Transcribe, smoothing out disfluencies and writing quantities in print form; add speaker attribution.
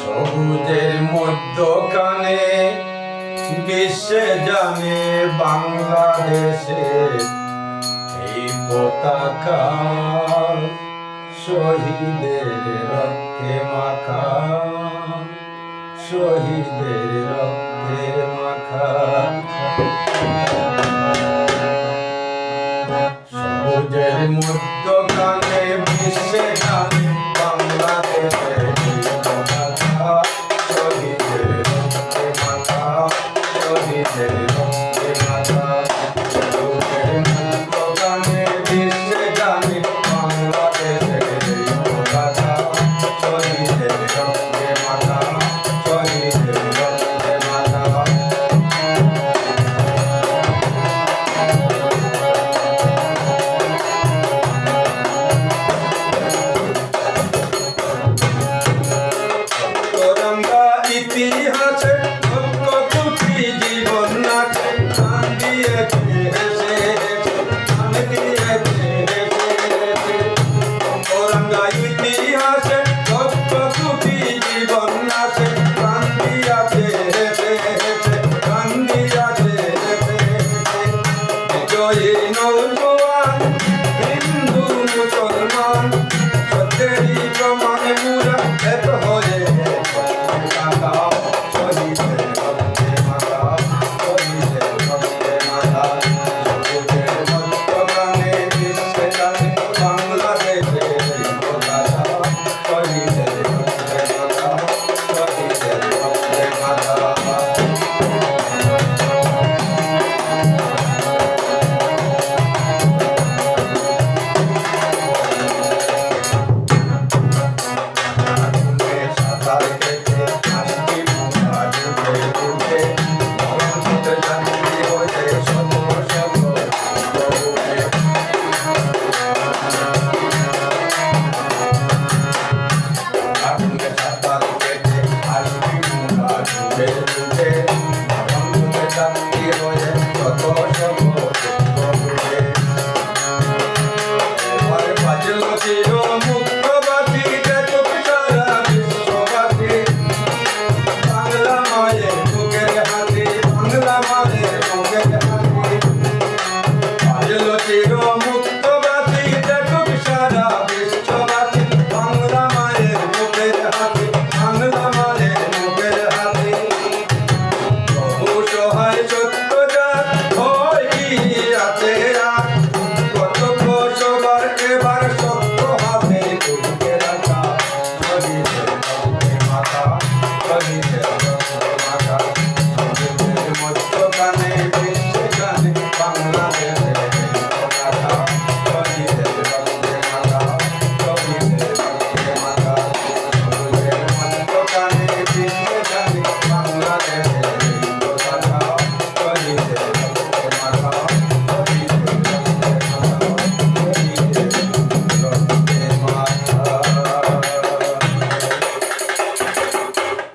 Speaker 1: সবুজের মধ্যখানে বিশ্বে জানে বাংলাদেশে এই পতাকা শহীদের রক্তে মাখা, শহীদের রক্তে মাখা। সবুজের মধ্যখানে বিশ্বে জানে বাংলাদেশে শহীদের রক্তে মাখা, শহীদের রক্তে মাখা। সবুজের মধ্যখানে বিশ্বে জানে বাংলাদেশে পতাকা শহীদের রক্তে মাখা, শহীদের রক্তে মাখা। ইতিহাসে লক্ষ কোটি জীবন নাচে, গান দিয়েছে হেসে হেসে, গান দিয়েছে হেসে হেসে। ওরঙ্গা ইতিহাসে লক্ষ কোটি জীবন নাচে, গান দিয়েছে হেসে হেসে, গান দিয়েছে হেসে হেসে। বিজয়ী নৌজওয়ান হিন্দু মুসলমান, সত্যেরই প্রমাণে মুরা এত হয়ে
Speaker 2: Shahid